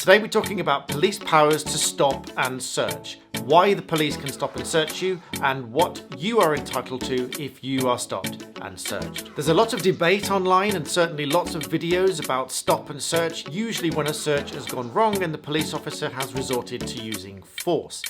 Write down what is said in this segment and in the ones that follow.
Today we're talking about police powers to stop and search, why the police can stop and search you, and what you are entitled to if you are stopped and searched. There's a lot of debate online and certainly lots of videos about stop and search, usually when a search has gone wrong and the police officer has resorted to using force.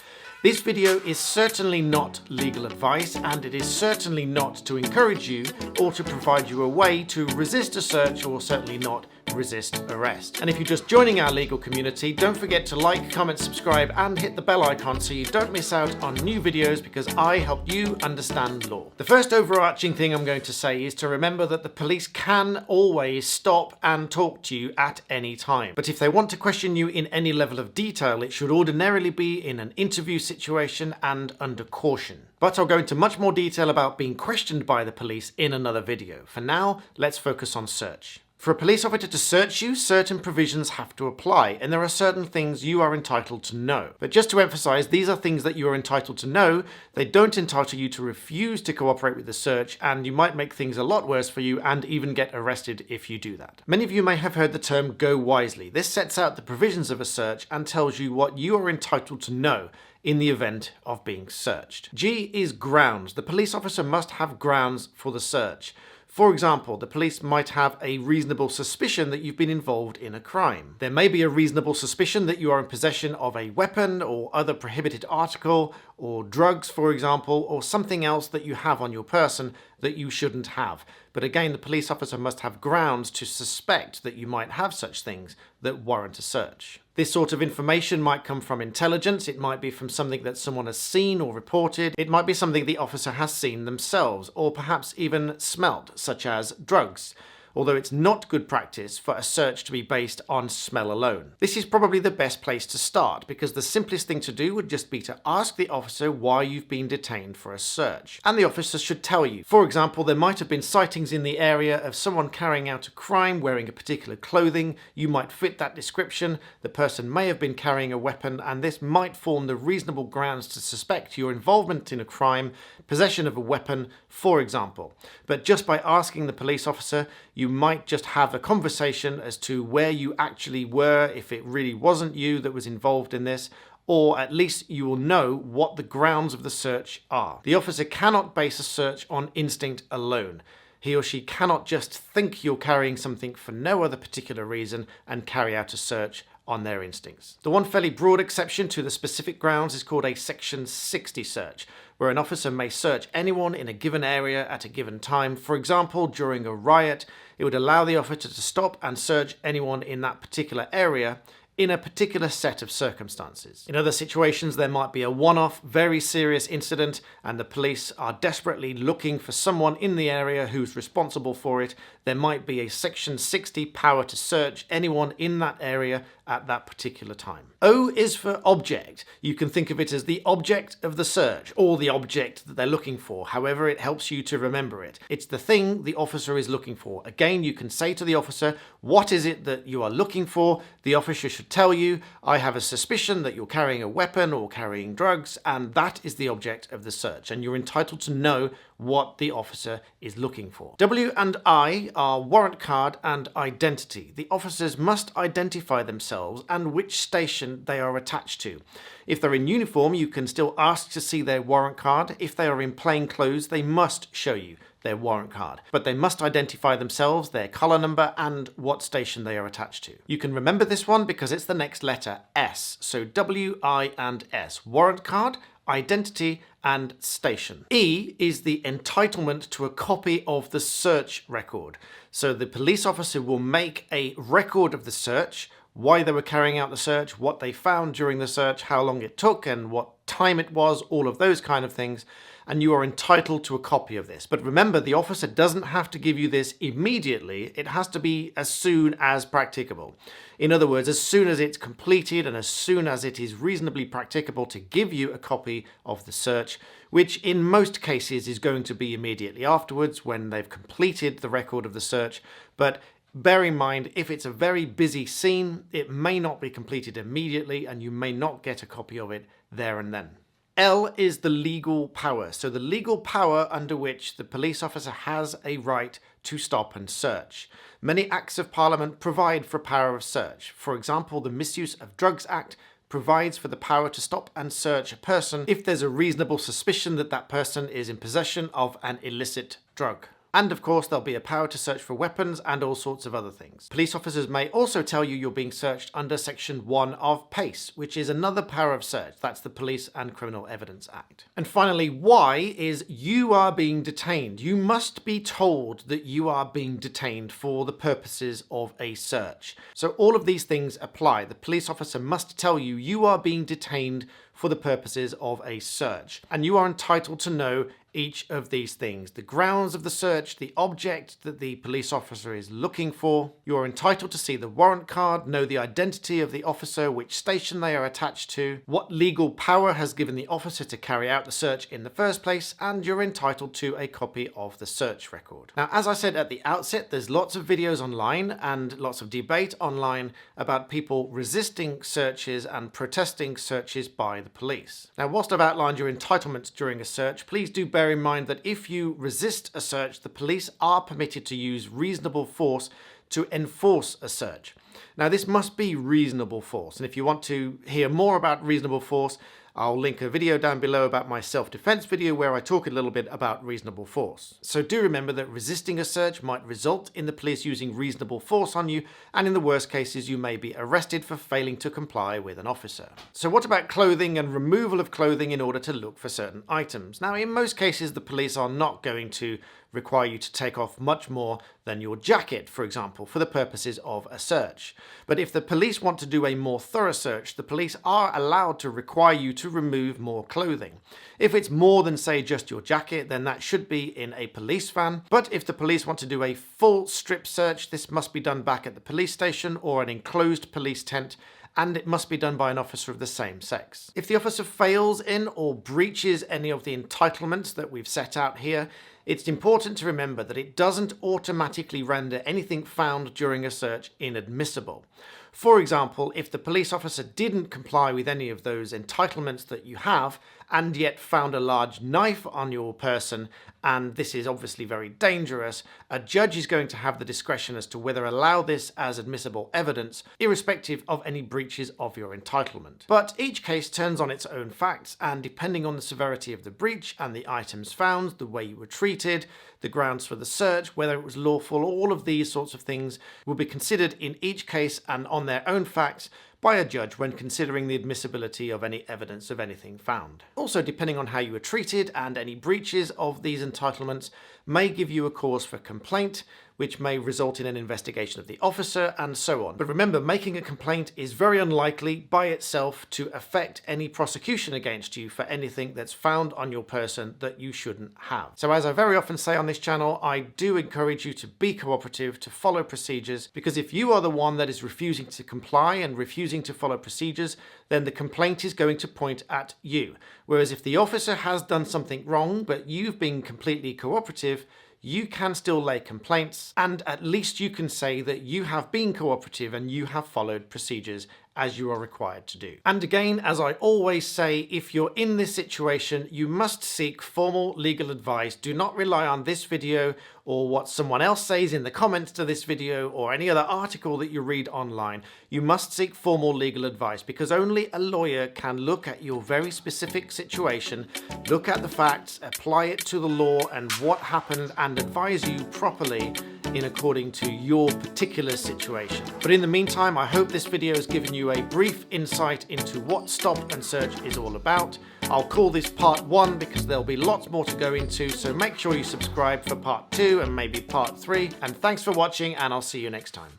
This video is certainly not legal advice, and it is certainly not to encourage you or to provide you a way to resist a search, or certainly not resist arrest. And if you're just joining our legal community, don't forget to like, comment, subscribe and hit the bell icon so you don't miss out on new videos, because I help you understand law. The first overarching thing I'm going to say is to remember that the police can always stop and talk to you at any time. But if they want to question you in any level of detail, it should ordinarily be in an interview situation and under caution. But I'll go into much more detail about being questioned by the police in another video. For now, let's focus on search. For a police officer to search you, certain provisions have to apply, and there are certain things you are entitled to know. But just to emphasise, these are things that you are entitled to know. They don't entitle you to refuse to cooperate with the search, and you might make things a lot worse for you and even get arrested if you do that. Many of you may have heard the term go wisely. This sets out the provisions of a search and tells you what you are entitled to know in the event of being searched. G is grounds. The police officer must have grounds for the search. For example, the police might have a reasonable suspicion that you've been involved in a crime. There may be a reasonable suspicion that you are in possession of a weapon or other prohibited article, or drugs, for example, or something else that you have on your person that you shouldn't have. But again, the police officer must have grounds to suspect that you might have such things that warrant a search. This sort of information might come from intelligence, it might be from something that someone has seen or reported, it might be something the officer has seen themselves, or perhaps even smelt, such as drugs. Although it's not good practice for a search to be based on smell alone. This is probably the best place to start, because the simplest thing to do would just be to ask the officer why you've been detained for a search. And the officer should tell you. For example, there might have been sightings in the area of someone carrying out a crime wearing a particular clothing. You might fit that description. The person may have been carrying a weapon, and this might form the reasonable grounds to suspect your involvement in a crime, possession of a weapon, for example. But just by asking the police officer, you might just have a conversation as to where you actually were, if it really wasn't you that was involved in this, or at least you will know what the grounds of the search are. The officer cannot base a search on instinct alone. He or she cannot just think you're carrying something for no other particular reason and carry out a search on their instincts. The one fairly broad exception to the specific grounds is called a Section 60 search, where an officer may search anyone in a given area at a given time. For example, during a riot, it would allow the officer to stop and search anyone in that particular area in a particular set of circumstances. In other situations, there might be a one-off, very serious incident, and the police are desperately looking for someone in the area who's responsible for it. There might be a Section 60 power to search anyone in that area at that particular time. O is for object. You can think of it as the object of the search, or the object that they're looking for, however it helps you to remember it. It's the thing the officer is looking for. Again, you can say to the officer, what is it that you are looking for? The officer should tell you, I have a suspicion that you're carrying a weapon or carrying drugs, and that is the object of the search, and you're entitled to know what the officer is looking for. W and I are warrant card and identity. The officers must identify themselves and which station they are attached to. If they're in uniform, you can still ask to see their warrant card. If they are in plain clothes, they must show you their warrant card. But they must identify themselves, their colour number, and what station they are attached to. You can remember this one because it's the next letter, S. So W, I, and S. Warrant card, identity, and station. E is the entitlement to a copy of the search record. So the police officer will make a record of the search, why they were carrying out the search, what they found during the search, how long it took, and what time it was, all of those kind of things. And you are entitled to a copy of this. But remember, the officer doesn't have to give you this immediately. It has to be as soon as practicable. In other words, as soon as it's completed and as soon as it is reasonably practicable to give you a copy of the search, which in most cases is going to be immediately afterwards when they've completed the record of the search. But bear in mind, if it's a very busy scene, it may not be completed immediately and you may not get a copy of it there and then. L is the legal power. So the legal power under which the police officer has a right to stop and search. Many acts of Parliament provide for power of search. For example, the Misuse of Drugs Act provides for the power to stop and search a person if there's a reasonable suspicion that that person is in possession of an illicit drug. And of course, there'll be a power to search for weapons and all sorts of other things. Police officers may also tell you you're being searched under Section 1 of PACE, which is another power of search. That's the Police and Criminal Evidence Act. And finally, Y is you are being detained. You must be told that you are being detained for the purposes of a search. So all of these things apply. The police officer must tell you you are being detained for the purposes of a search. And you are entitled to know each of these things. The grounds of the search, the object that the police officer is looking for. You are entitled to see the warrant card, know the identity of the officer, which station they are attached to, what legal power has given the officer to carry out the search in the first place, and you're entitled to a copy of the search record. Now, as I said at the outset, there's lots of videos online and lots of debate online about people resisting searches and protesting searches by the police. Now, whilst I've outlined your entitlements during a search, please do bear in mind that if you resist a search, the police are permitted to use reasonable force to enforce a search. Now, this must be reasonable force, and if you want to hear more about reasonable force, I'll link a video down below about my self-defense video where I talk a little bit about reasonable force. So do remember that resisting a search might result in the police using reasonable force on you, and in the worst cases you may be arrested for failing to comply with an officer. So what about clothing and removal of clothing in order to look for certain items? Now, in most cases the police are not going to require you to take off much more than your jacket, for example, for the purposes of a search. But if the police want to do a more thorough search, the police are allowed to require you to remove more clothing. If it's more than, say, just your jacket, then that should be in a police van. But if the police want to do a full strip search, this must be done back at the police station or an enclosed police tent, and it must be done by an officer of the same sex. If the officer fails in or breaches any of the entitlements that we've set out here, it's important to remember that it doesn't automatically render anything found during a search inadmissible. For example, if the police officer didn't comply with any of those entitlements that you have, and yet found a large knife on your person, and this is obviously very dangerous, a judge is going to have the discretion as to whether to allow this as admissible evidence, irrespective of any breaches of your entitlement. But each case turns on its own facts, and depending on the severity of the breach and the items found, the way you were treated, the grounds for the search, whether it was lawful, all of these sorts of things will be considered in each case and on their own facts by a judge when considering the admissibility of any evidence of anything found. Also, depending on how you were treated and any breaches of these entitlements may give you a cause for complaint, which may result in an investigation of the officer and so on. But remember, making a complaint is very unlikely by itself to affect any prosecution against you for anything that's found on your person that you shouldn't have. So as I very often say on this channel, I do encourage you to be cooperative, to follow procedures, because if you are the one that is refusing to comply and refusing to follow procedures, then the complaint is going to point at you. Whereas if the officer has done something wrong, but you've been completely cooperative, you can still lay complaints, and at least you can say that you have been cooperative and you have followed procedures as you are required to do. And again, as I always say, if you're in this situation, you must seek formal legal advice. Do not rely on this video or what someone else says in the comments to this video or any other article that you read online. You must seek formal legal advice, because only a lawyer can look at your very specific situation, look at the facts, apply it to the law and what happened, and advise you properly in according to your particular situation. But in the meantime, I hope this video has given you a brief insight into what stop and search is all about. I'll call this part 1 because there'll be lots more to go into, so make sure you subscribe for part 2 and maybe part 3. And thanks for watching, and I'll see you next time.